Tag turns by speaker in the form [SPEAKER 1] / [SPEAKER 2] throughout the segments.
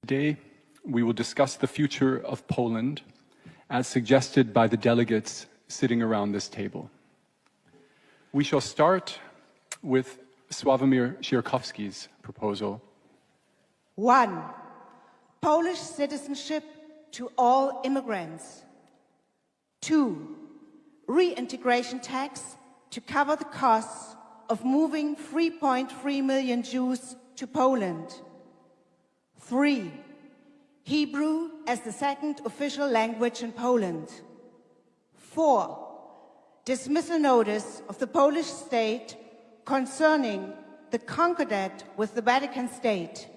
[SPEAKER 1] Today, we will discuss the future of Poland as suggested by the delegates sitting around this table. We shall start with Sławomir Sierkowski's proposal.
[SPEAKER 2] 1. Polish citizenship to all immigrants. 2. Reintegration tax to cover the costs of moving 3.3 million Jews to Poland. 3. Hebrew as the second official language in Poland. 4. Dismissal notice of the Polish state concerning the concordat with the Vatican State.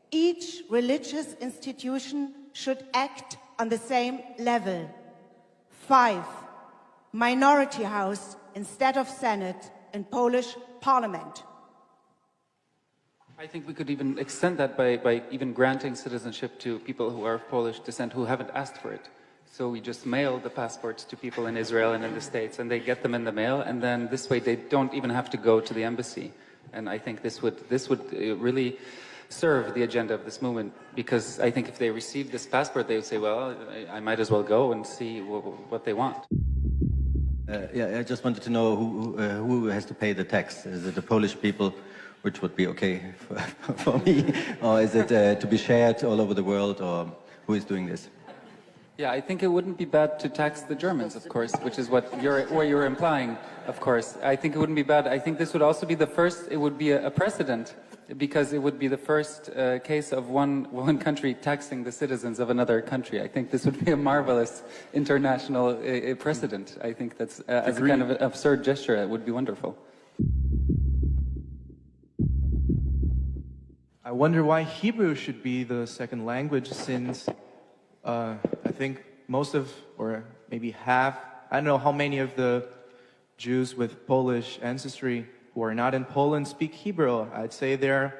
[SPEAKER 2] Each religious institution should act on the same level. 5. Minority house instead of Senate in Polish Parliament.
[SPEAKER 3] I think we could even extend that by even granting citizenship to people who are of Polish descent who haven't asked for it. So we just mail the passports to people in Israel and in the States, and they get them in the mail, and then this way they don't even have to go to the embassy. And I think this would really serve the agenda of this movement, because I think if they receive this passport, they would say, well, I might as well go and see what they want.
[SPEAKER 4] I just wanted to know who has to pay the tax. Is it the Polish people, which would be okay for me, or is it to be shared all over the world, or who is doing this?
[SPEAKER 3] Yeah, I think it wouldn't be bad to tax the Germans, of course, which is what you're implying, of course. I think it wouldn't be bad. I think this would also be the first, it would be a precedent, because it would be the first case of one country taxing the citizens of another country. I think this would be a marvelous international precedent. I think that's, as a kind of an absurd gesture, it would be wonderful.
[SPEAKER 5] I wonder why Hebrew should be the second language, since I think most of, or maybe half, I don't know how many of the Jews with Polish ancestry who are not in Poland speak Hebrew. I'd say there are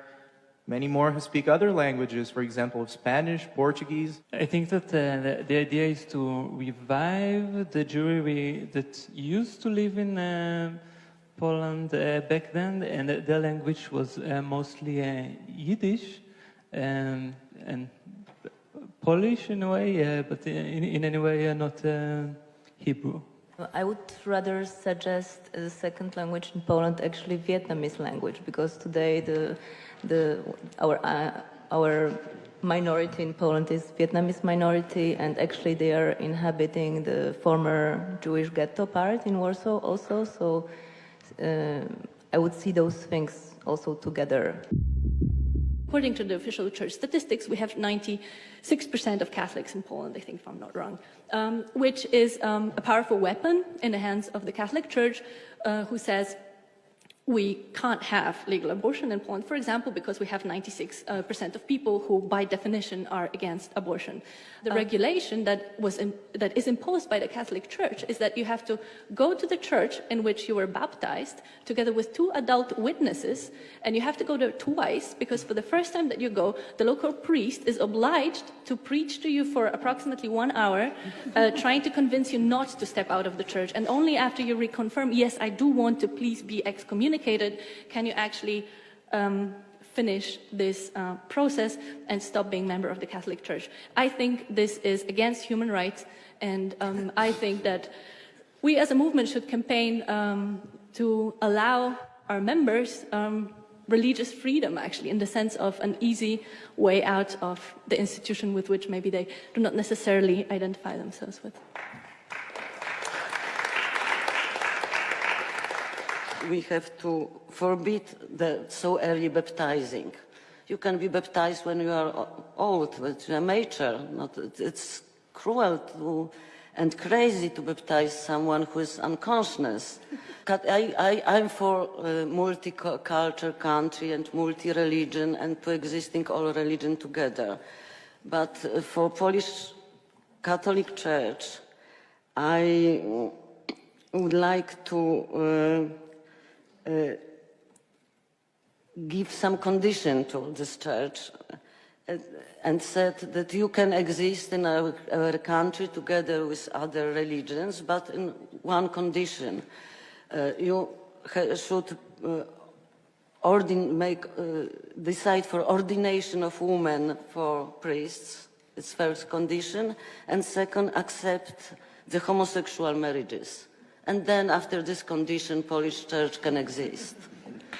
[SPEAKER 5] many more who speak other languages, for example, Spanish, Portuguese.
[SPEAKER 6] I think that the idea is to revive the Jewry that used to live in Poland back then, and the language was mostly Yiddish and Polish in a way, but in any way not Hebrew.
[SPEAKER 7] I would rather suggest as a second language in Poland actually Vietnamese language, because today our minority in Poland is Vietnamese minority, and actually they are inhabiting the former Jewish ghetto part in Warsaw also. So I would see those things also together.
[SPEAKER 8] According to the official church statistics, we have 96% of Catholics in Poland, I think, if I'm not wrong, which is a powerful weapon in the hands of the Catholic Church, who says we can't have legal abortion in Poland, for example, because we have 96% of people who, by definition, are against abortion. The regulation that is imposed by the Catholic Church is that you have to go to the church in which you were baptized, together with 2 adult witnesses, and you have to go there twice, because for the first time that you go, the local priest is obliged to preach to you for approximately 1 hour, trying to convince you not to step out of the church, and only after you reconfirm, yes, I do want to please be excommunicated, can you actually finish this process and stop being a member of the Catholic Church. I think this is against human rights, and I think that we as a movement should campaign to allow our members religious freedom, actually, in the sense of an easy way out of the institution with which maybe they do not necessarily identify themselves with.
[SPEAKER 9] We have to forbid the so early baptizing. You can be baptized when you are old, but you are mature. It's cruel and crazy to baptize someone who is unconscious. I'm for a multicultural country and multi-religion and coexisting all religion together. But for Polish Catholic Church, I would like to give some condition to this church and said that you can exist in our country together with other religions, but in one condition. You should decide for ordination of women for priests. It's first condition. And second, accept the homosexual marriages. And then after this condition, Polish Church can exist.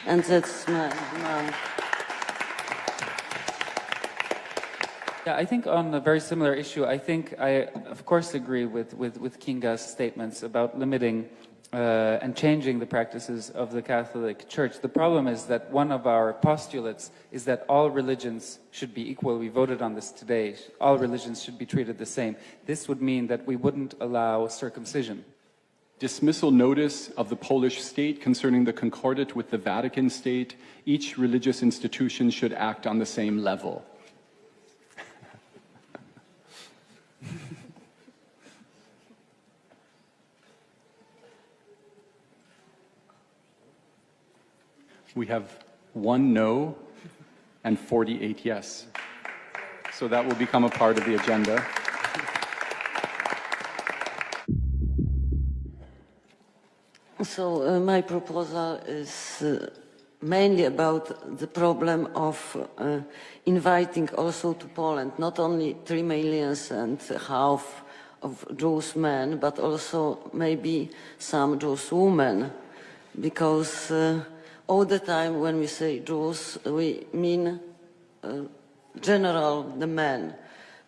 [SPEAKER 9] And that's my...
[SPEAKER 3] Yeah, I think on a very similar issue, I think I, of course, agree with Kinga's statements about limiting and changing the practices of the Catholic Church. The problem is that one of our postulates is that all religions should be equal. We voted on this today. All religions should be treated the same. This would mean that we wouldn't allow circumcision.
[SPEAKER 1] Dismissal notice of the Polish state concerning the concordat with the Vatican state. Each religious institution should act on the same level. We have 1 no and 48 yes. So that will become a part of the agenda.
[SPEAKER 9] So my proposal is mainly about the problem of inviting also to Poland not only 3 million and half of Jewish men, but also maybe some Jewish women, because all the time when we say Jews, we mean general, the men.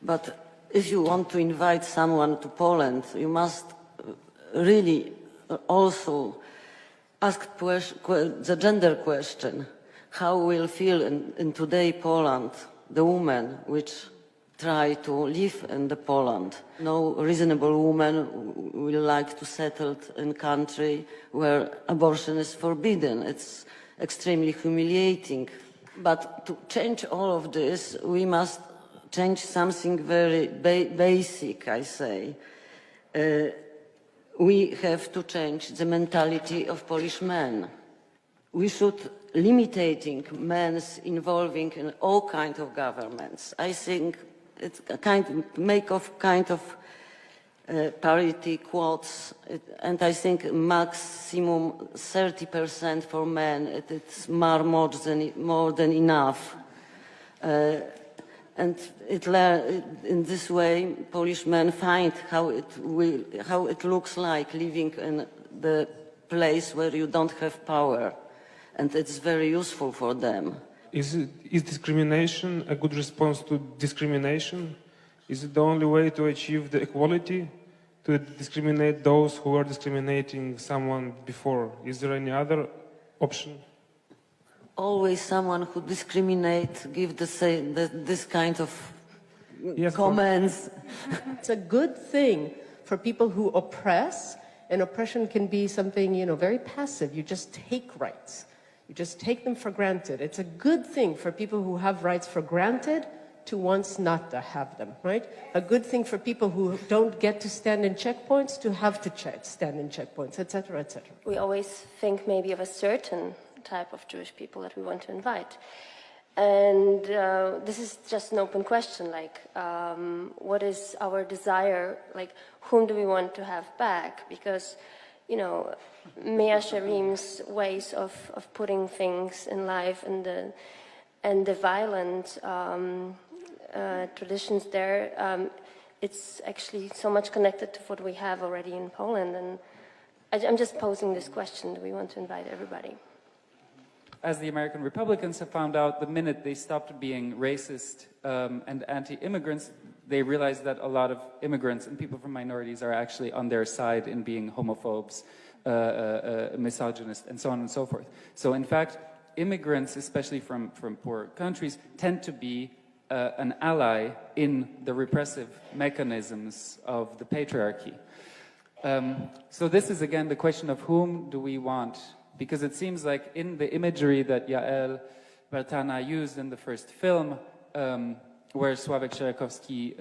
[SPEAKER 9] But if you want to invite someone to Poland, you must really also ask the gender question. How will feel in today Poland, the woman which try to live in the Poland? No reasonable woman will like to settle in a country where abortion is forbidden. It's extremely humiliating. But to change all of this, we must change something very basic, I say. We have to change the mentality of Polish men. We should limiting men's involving in all kinds of governments. I think it's a kind of parity quotes, and I think maximum 30% for men. It's more than enough. And in this way, Polish men find how it looks like living in the place where you don't have power, and it's very useful for them.
[SPEAKER 10] Is discrimination a good response to discrimination? Is it the only way to achieve the equality? To discriminate those who are discriminating someone before? Is there any other option?
[SPEAKER 9] Always someone who discriminates give this kind of
[SPEAKER 10] yes,
[SPEAKER 9] comments.
[SPEAKER 11] It's a good thing for people who oppress, and oppression can be something, very passive. You just take rights. You just take them for granted. It's a good thing for people who have rights for granted to once not to have them, right? A good thing for people who don't get to stand in checkpoints to have to stand in checkpoints, etc., etc.
[SPEAKER 12] We always think maybe of a certain type of Jewish people that we want to invite. And this is just an open question, like, what is our desire? Like, whom do we want to have back? Because, Mea Shearim's ways of putting things in life and the violent traditions there, it's actually so much connected to what we have already in Poland. And I'm just posing this question, do we want to invite everybody?
[SPEAKER 3] As the American Republicans have found out, the minute they stopped being racist and anti-immigrants, they realized that a lot of immigrants and people from minorities are actually on their side in being homophobes, misogynist, and so on and so forth. So in fact, immigrants, especially from poor countries, tend to be an ally in the repressive mechanisms of the patriarchy. So this is again the question of whom do we want? Because it seems like in the imagery that Yael Bartana used in the first film, where Sławek Sierakowski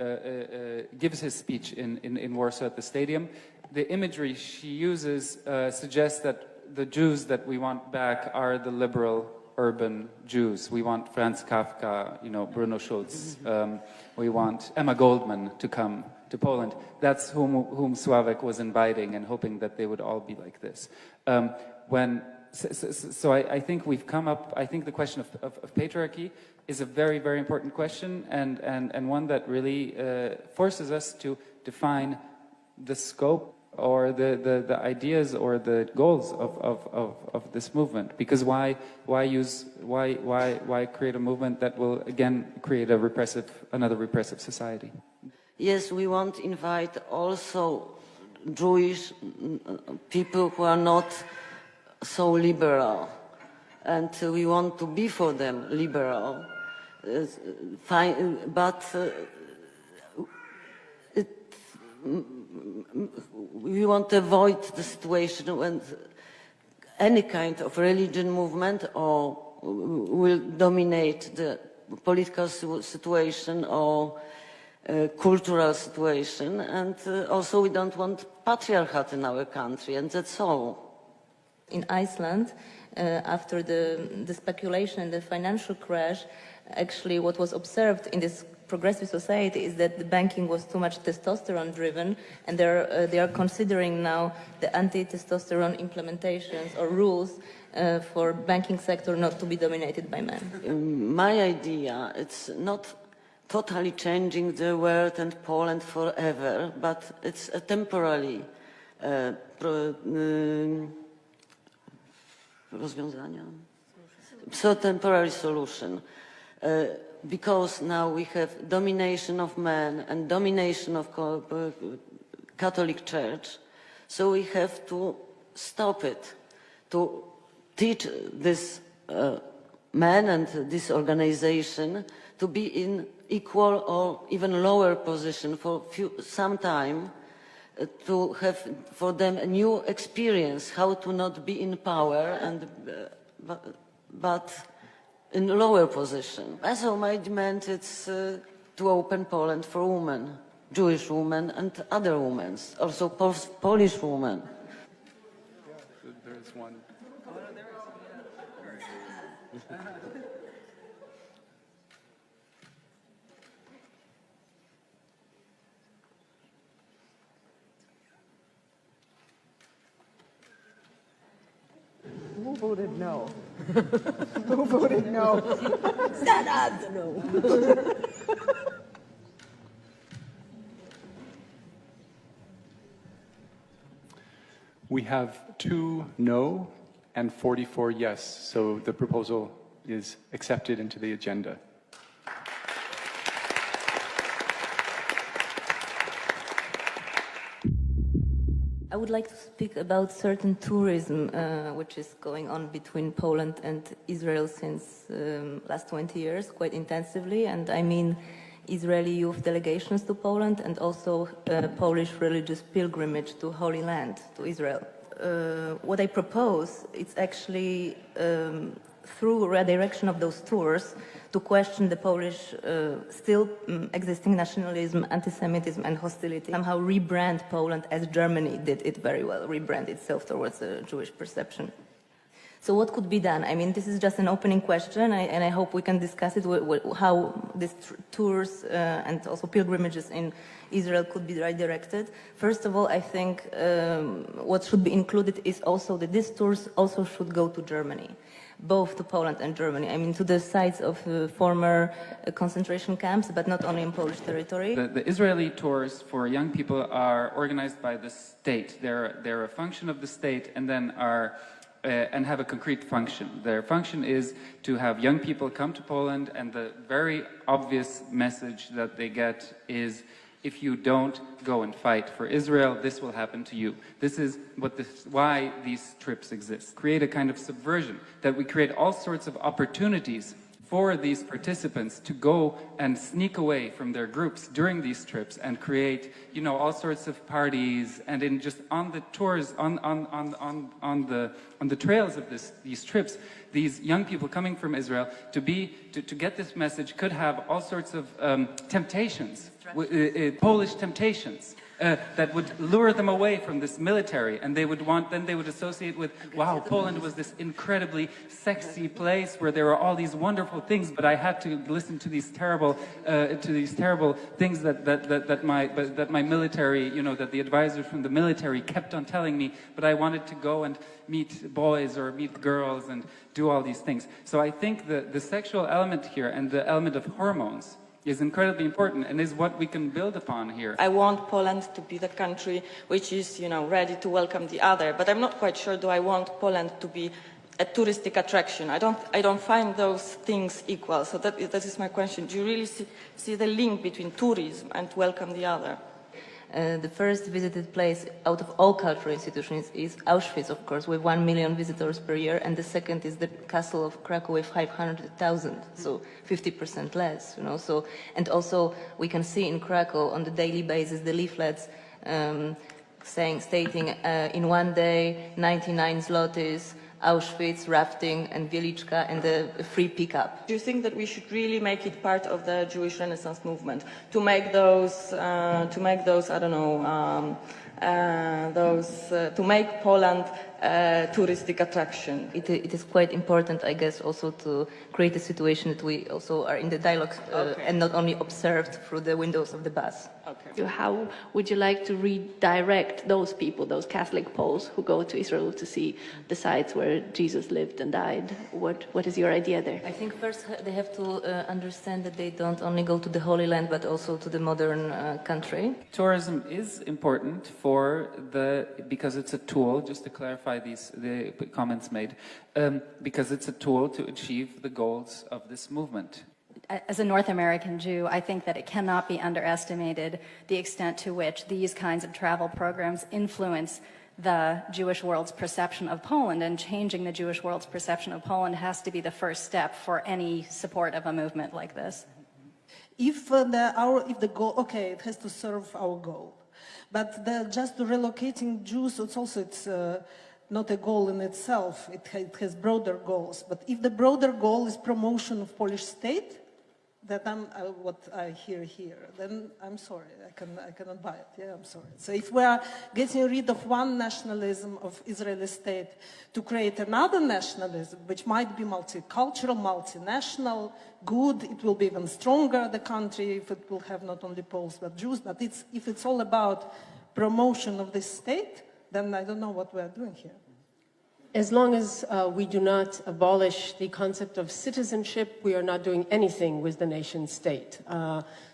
[SPEAKER 3] gives his speech in Warsaw at the stadium, the imagery she uses suggests that the Jews that we want back are the liberal urban Jews. We want Franz Kafka, Bruno Schulz. We want Emma Goldman to come to Poland. That's whom Sławek was inviting and hoping that they would all be like this. When So I think we've come up, I think the question of patriarchy is a very, very important question, and one that really forces us to define the scope or the ideas or the goals of this movement. Because why create a movement that will again create another repressive society?
[SPEAKER 9] Yes, we want to invite also Jewish people who are not so liberal, and we want to be for them liberal, but we want to avoid the situation when any kind of religion movement will dominate the political situation or cultural situation, and also we don't want patriarchat in our country, and that's all.
[SPEAKER 7] In Iceland, after the speculation and the financial crash, actually what was observed in this progressive society is that the banking was too much testosterone driven, and they are considering now the anti-testosterone implementations or rules for banking sector not to be dominated by men.
[SPEAKER 9] My idea, it's not totally changing the world and Poland forever, but it's a temporary temporary solution. Because now we have domination of men and domination of Catholic Church, so we have to stop it, to teach this men and this organization to be in equal or even lower position for some time, to have for them a new experience how to not be in power and but in lower position. So my demand is to open Poland for women, Jewish women and other women, also Polish women.
[SPEAKER 1] There's one.
[SPEAKER 11] Who voted no? Who voted no? Stand up! No.
[SPEAKER 1] We have 2 no and 44 yes, so the proposal is accepted into the agenda.
[SPEAKER 7] I would like to speak about certain tourism which is going on between Poland and Israel since last 20 years, quite intensively, and I mean Israeli youth delegations to Poland and also Polish religious pilgrimage to Holy Land, to Israel. What I propose is actually through redirection of those tours to question the Polish still existing nationalism, anti-Semitism and hostility, somehow rebrand Poland as Germany did it very well, rebrand itself towards a Jewish perception. So what could be done? I mean, this is just an opening question, and I hope we can discuss it, how these tours and also pilgrimages in Israel could be redirected. First of all, I think what should be included is also that these tours also should go to Germany, both to Poland and Germany. I mean, to the sites of former concentration camps, but not only in Polish territory.
[SPEAKER 3] The Israeli tours for young people are organized by the state. They're a function of the state, and then and have a concrete function. Their function is to have young people come to Poland, and the very obvious message that they get is, if you don't go and fight for Israel, this will happen to you. This is why these trips exist. Create a kind of subversion, that we create all sorts of opportunities for these participants to go and sneak away from their groups during these trips and create, you know, all sorts of parties, and in just on the tours, on the trails of these trips, these young people coming from Israel to get this message could have all sorts of temptations, Polish temptations. That would lure them away from this military, and they would associate with, wow, Poland was this incredibly sexy place where there were all these wonderful things, but I had to listen to these terrible things that my military, that the advisors from the military kept on telling me. But I wanted to go and meet boys or meet girls and do all these things. So I think the sexual element here and the element of hormones is incredibly important and is what we can build upon here.
[SPEAKER 13] I want Poland to be the country which is, ready to welcome the other, but I'm not quite sure, do I want Poland to be a touristic attraction? I don't find those things equal. So that is my question. Do you really see the link between tourism and welcome the other?
[SPEAKER 7] The first visited place out of all cultural institutions is Auschwitz, of course, with 1 million visitors per year, and the second is the castle of Krakow with 500,000, so 50% less, So, and also we can see in Krakow on the daily basis the leaflets stating in one day 99 zlotys, Auschwitz, rafting, and Wieliczka, and a free pickup.
[SPEAKER 13] Do you think that we should really make it part of the Jewish Renaissance movement to make those I don't know, to make Poland a touristic attraction?
[SPEAKER 7] It is quite important, I guess, also to create a situation that we also are in the dialogue and not only observed through the windows of the bus.
[SPEAKER 13] Okay.
[SPEAKER 8] How would you like to redirect those people, those Catholic Poles who go to Israel to see the sites where Jesus lived and died? What is your idea there?
[SPEAKER 7] I think first they have to understand that they don't only go to the Holy Land but also to the modern country.
[SPEAKER 3] Tourism is important because it's a tool, just to clarify the comments made, because it's a tool to achieve the goals of this movement.
[SPEAKER 14] As a North American Jew, I think that it cannot be underestimated the extent to which these kinds of travel programs influence the Jewish world's perception of Poland, and changing the Jewish world's perception of Poland has to be the first step for any support of a movement like this.
[SPEAKER 15] If the goal, okay, it has to serve our goal, but just relocating Jews, it's not a goal in itself. It has broader goals. But if the broader goal is promotion of Polish state, that what I hear here, then I'm sorry, I cannot buy it. Yeah, I'm sorry. So if we are getting rid of one nationalism of Israeli state to create another nationalism, which might be multicultural, multinational, good, it will be even stronger, the country, if it will have not only Poles but Jews, but if it's all about promotion of this state, then I don't know what we are doing here.
[SPEAKER 11] As long as we do not abolish the concept of citizenship, we are not doing anything with the nation state.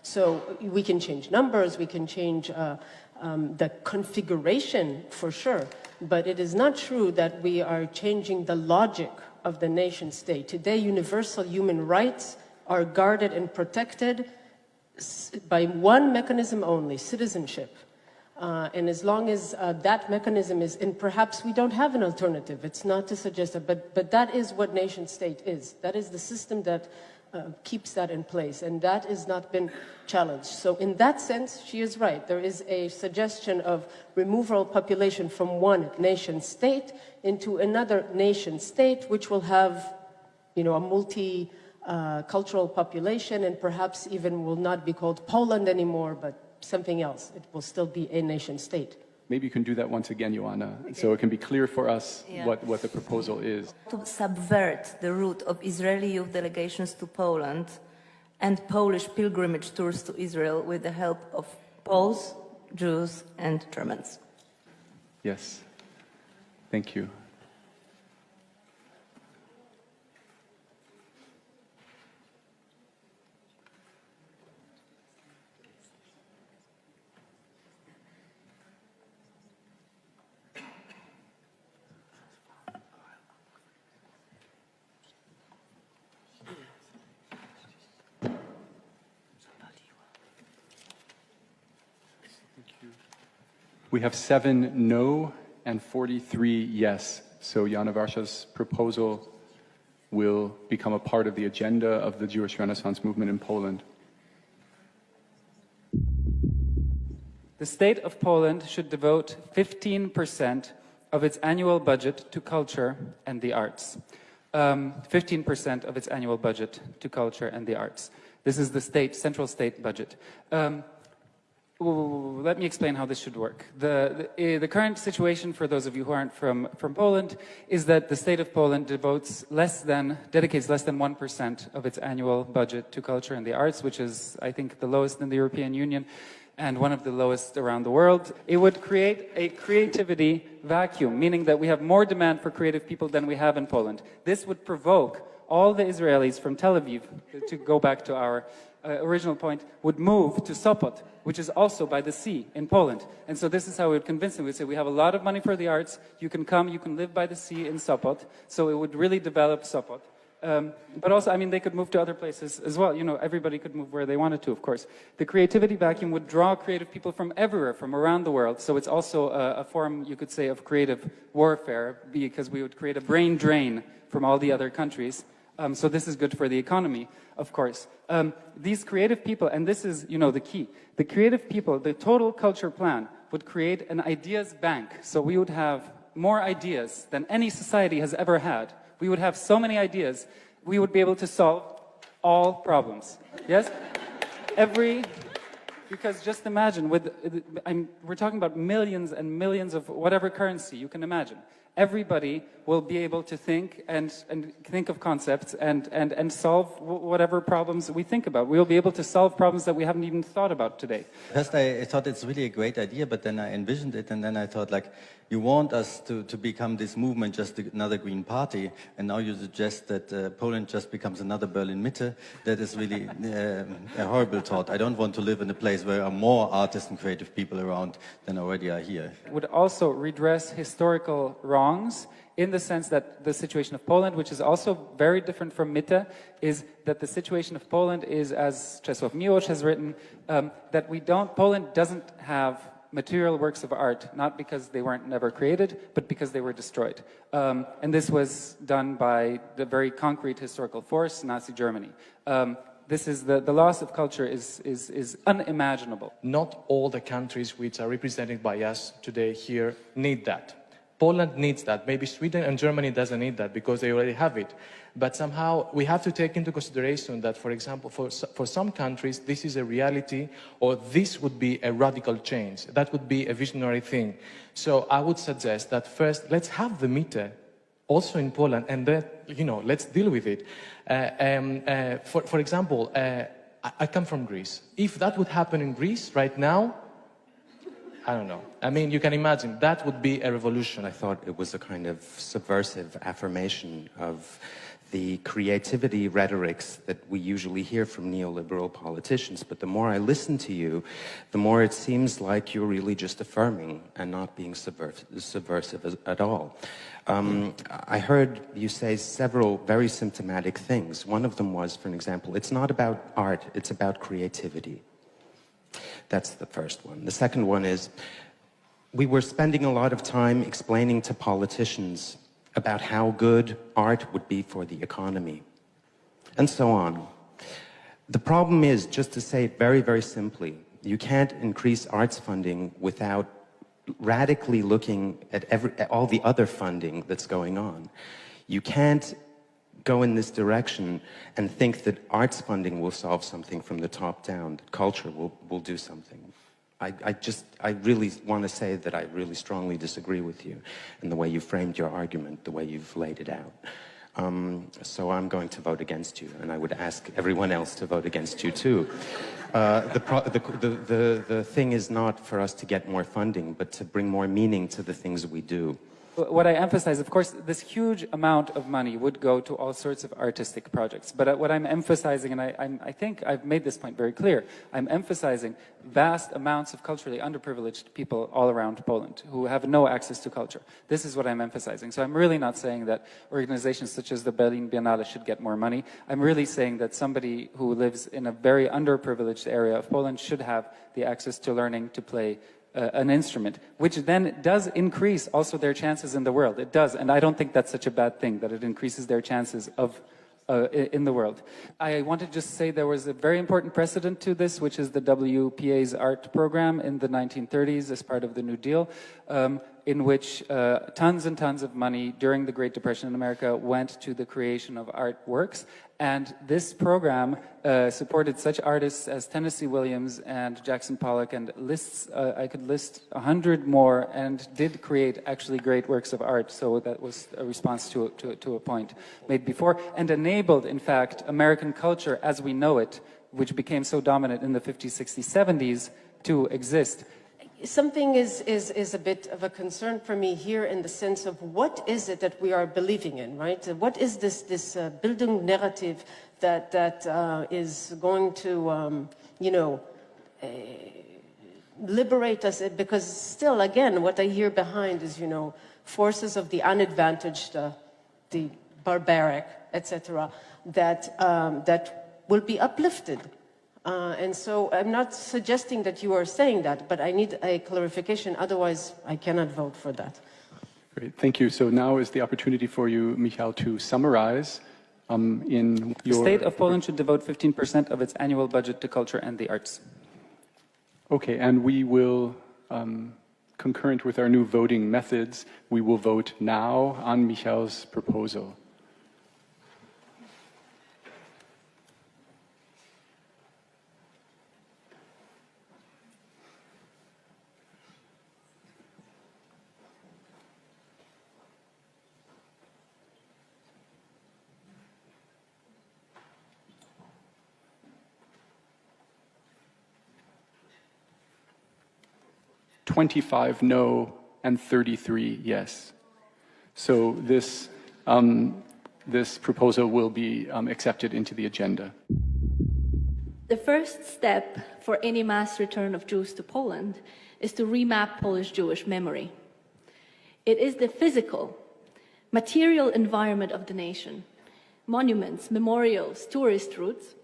[SPEAKER 11] So we can change numbers, we can change the configuration for sure, but it is not true that we are changing the logic of the nation state. Today, universal human rights are guarded and protected by one mechanism only, citizenship. And as long as that mechanism is, and perhaps we don't have an alternative, it's not to suggest that, but that is what nation state is. That is the system that keeps that in place, and that has not been challenged. So in that sense, she is right. There is a suggestion of removal of population from one nation state into another nation state, which will have, a multi-cultural population, and perhaps even will not be called Poland anymore, but something else. It will still be a nation state.
[SPEAKER 1] Maybe you can do that once again, Joanna, so it can be clear for us what the proposal is.
[SPEAKER 7] To subvert the route of Israeli youth delegations to Poland and Polish pilgrimage tours to Israel with the help of Poles, Jews, and Germans.
[SPEAKER 1] Yes. Thank you. We have 7 no and 43 yes. So Jana Warsza's proposal will become a part of the agenda of the Jewish Renaissance movement in Poland.
[SPEAKER 3] The state of Poland should devote 15% of its annual budget to culture and the arts. 15% of its annual budget to culture and the arts. This is the central state budget. Let me explain how this should work. The current situation, for those of you who aren't from Poland, is that the state of Poland dedicates less than 1% of its annual budget to culture and the arts, which is, I think, the lowest in the European Union and one of the lowest around the world. It would create a creativity vacuum, meaning that we have more demand for creative people than we have in Poland. This would provoke all the Israelis from Tel Aviv, to go back to our original point, would move to Sopot, which is also by the sea in Poland. And so this is how we would convince them. We'd say, we have a lot of money for the arts, you can come, you can live by the sea in Sopot. So it would really develop Sopot. But also, I mean, they could move to other places as well. You know, everybody could move where they wanted to, of course. The creativity vacuum would draw creative people from everywhere, from around the world. So it's also a form, you could say, of creative warfare, because we would create a brain drain from all the other countries. So this is good for the economy, of course. These creative people, and this is, you know, the key. The creative people, the total culture plan would create an ideas bank. So we would have more ideas than any society has ever had. We would have so many ideas, we would be able to solve all problems. Yes? Because just imagine, we're talking about millions and millions of whatever currency you can imagine. Everybody will be able to think and think of concepts and solve whatever problems we think about. We will be able to solve problems that we haven't even thought about today.
[SPEAKER 4] First, I thought it's really a great idea, but then I envisioned it, and then I thought, like, you want us to become this movement, just another Green Party, and now you suggest that Poland just becomes another Berlin Mitte. That is really a horrible thought. I don't want to live in a place where there are more artists and creative people around than already are here.
[SPEAKER 3] It would also redress historical wrongs, in the sense that the situation of Poland, which is also very different from Mitte, is that the situation of Poland is, as Czesław Miłosz has written, that Poland doesn't have material works of art, not because they weren't never created, but because they were destroyed. And this was done by the very concrete historical force, Nazi Germany. This is the loss of culture is unimaginable.
[SPEAKER 16] Not all the countries which are represented by us today here need that. Poland needs that. Maybe Sweden and Germany doesn't need that because they already have it. But somehow we have to take into consideration that, for example, for some countries, this is a reality, or this would be a radical change. That would be a visionary thing. So I would suggest that first, let's have the Mitte also in Poland, and then, you know, let's deal with it. For example, I come from Greece. If that would happen in Greece right now, I don't know. I mean, you can imagine, that would be a revolution.
[SPEAKER 17] I thought it was a kind of subversive affirmation of the creativity rhetorics that we usually hear from neoliberal politicians. But the more I listen to you, the more it seems like you're really just affirming and not being subversive at all. I heard you say several very symptomatic things. One of them was, for an example, it's not about art, it's about creativity. That's the first one. The second one is, we were spending a lot of time explaining to politicians about how good art would be for the economy, and so on. The problem is, just to say it very, very simply, you can't increase arts funding without radically looking at all the other funding that's going on. You can't go in this direction and think that arts funding will solve something from the top down, that culture will do something. I really want to say that I really strongly disagree with you in the way you framed your argument, the way you've laid it out. So I'm going to vote against you, and I would ask everyone else to vote against you too. The thing is not for us to get more funding, but to bring more meaning to the things we do.
[SPEAKER 3] What I emphasize, of course, this huge amount of money would go to all sorts of artistic projects. But what I'm emphasizing, and I think I've made this point very clear, I'm emphasizing vast amounts of culturally underprivileged people all around Poland who have no access to culture. This is what I'm emphasizing. So I'm really not saying that organizations such as the Berlin Biennale should get more money. I'm really saying that somebody who lives in a very underprivileged area of Poland should have the access to learning to play an instrument, which then does increase also their chances in the world. It does, and I don't think that's such a bad thing, that it increases their chances of in the world. I want to just say there was a very important precedent to this, which is the WPA's art program in the 1930s as part of the New Deal, in which tons and tons of money during the Great Depression in America went to the creation of artworks. And this program supported such artists as Tennessee Williams and Jackson Pollock, and I could list 100 more, and did create actually great works of art. So that was a response to a point made before, and enabled, in fact, American culture as we know it, which became so dominant in the 50s, 60s, 70s, to exist.
[SPEAKER 11] Something is a bit of a concern for me here in the sense of what is it that we are believing in, right? What is this building narrative that is going to, liberate us? Because still, again, what I hear behind is, forces of the unadvantaged, the barbaric, etc., that will be uplifted. And so I'm not suggesting that you are saying that, but I need a clarification, otherwise I cannot vote for that.
[SPEAKER 1] Great, thank you. So now is the opportunity for you, Michał, to summarize in your...
[SPEAKER 3] The state of Poland should devote 15% of its annual budget to culture and the arts.
[SPEAKER 1] Okay, and we will, concurrent with our new voting methods, we will vote now on Michał's proposal. $25 no and 33 yes. So this proposal will be accepted into the agenda.
[SPEAKER 8] The first step for any mass return of Jews to Poland is to remap Polish Jewish memory. It is the physical, material environment of the nation, monuments, memorials, tourist routes,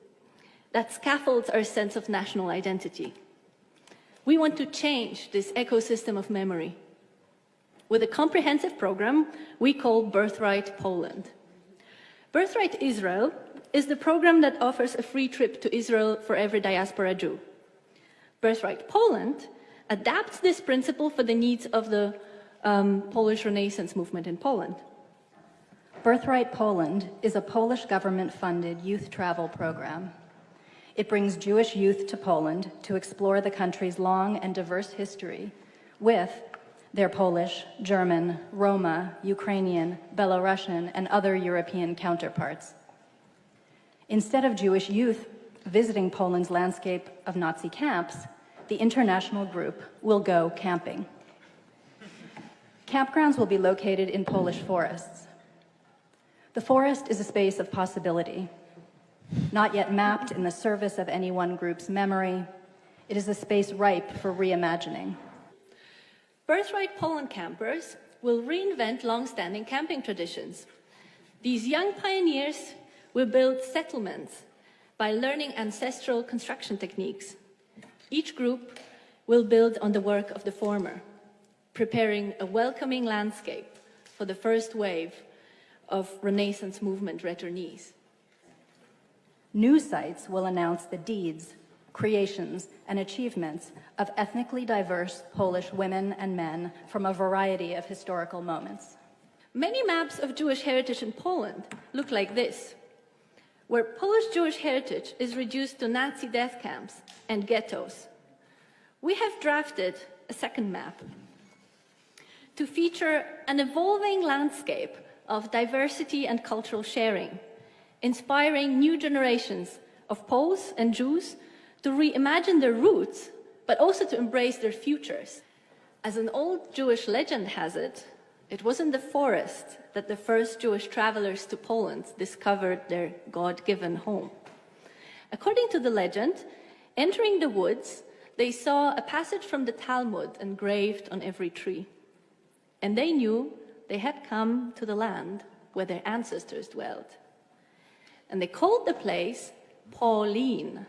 [SPEAKER 8] that scaffolds our sense of national identity. We want to change this ecosystem of memory with a comprehensive program we call Birthright Poland. Birthright Israel is the program that offers a free trip to Israel for every diaspora Jew. Birthright Poland adapts this principle for the needs of the Polish Renaissance movement in Poland.
[SPEAKER 14] Birthright Poland is a Polish government-funded youth travel program. It brings Jewish youth to Poland to explore the country's long and diverse history with their Polish, German, Roma, Ukrainian, Belarusian, and other European counterparts. Instead of Jewish youth visiting Poland's landscape of Nazi camps, the international group will go camping. Campgrounds will be located in Polish forests. The forest is a space of possibility. Not yet mapped in the service of any one group's memory, it is a space ripe for reimagining.
[SPEAKER 8] Birthright Poland campers will reinvent long-standing camping traditions. These young pioneers will build settlements by learning ancestral construction techniques. Each group will build on the work of the former, preparing a welcoming landscape for the first wave of Renaissance movement returnees.
[SPEAKER 14] New sites will announce the deeds, creations, and achievements of ethnically diverse Polish women and men from a variety of historical moments.
[SPEAKER 8] Many maps of Jewish heritage in Poland look like this, where Polish Jewish heritage is reduced to Nazi death camps and ghettos. We have drafted a second map to feature an evolving landscape of diversity and cultural sharing, inspiring new generations of Poles and Jews to reimagine their roots, but also to embrace their futures. As an old Jewish legend has it, it was in the forest that the first Jewish travelers to Poland discovered their God-given home. According to the legend, entering the woods, they saw a passage from the Talmud engraved on every tree. And they knew they had come to the land where their ancestors dwelt. And they called the place Pauline,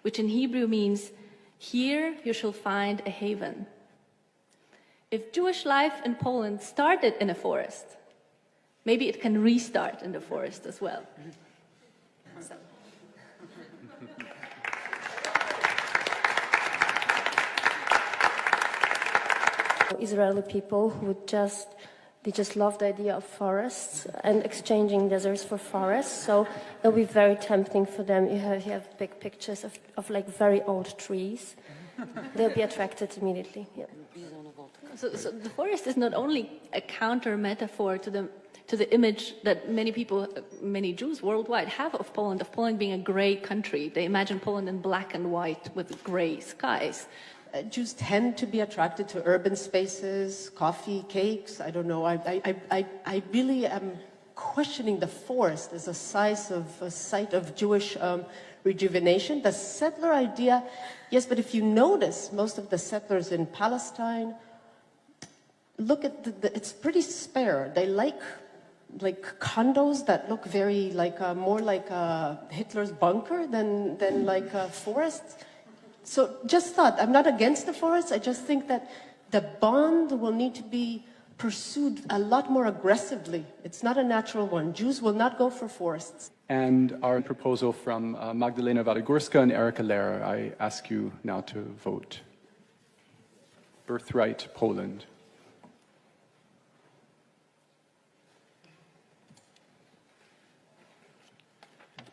[SPEAKER 8] which in Hebrew means, "Here you shall find a haven." If Jewish life in Poland started in a forest, maybe it can restart in the forest as well.
[SPEAKER 12] Israeli people who would they just love the idea of forests and exchanging deserts for forests. So it'll be very tempting for them. You have big pictures of like very old trees. They'll be attracted immediately. Yeah.
[SPEAKER 8] So the forest is not only a counter metaphor to the image that many people, many Jews worldwide have of Poland being a gray country. They imagine Poland in black and white with gray skies.
[SPEAKER 11] Jews tend to be attracted to urban spaces, coffee, cakes. I don't know. I really am questioning the forest as a site of Jewish rejuvenation. The settler idea, yes, but if you notice, most of the settlers in Palestine, look at it's pretty spare. They like condos that look very more like Hitler's bunker than like forests. So just thought, I'm not against the forest, I just think that the bond will need to be pursued a lot more aggressively. It's not a natural one. Jews will not go for forests.
[SPEAKER 1] And our proposal from Magdalena Wadegórska and Erika Lehrer, I ask you now to vote. Birthright Poland.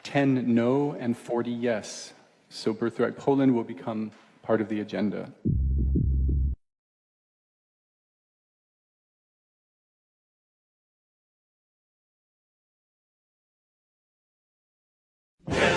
[SPEAKER 1] $10 no and 40 yes. So Birthright Poland will become part of the agenda.
[SPEAKER 18] Yeah.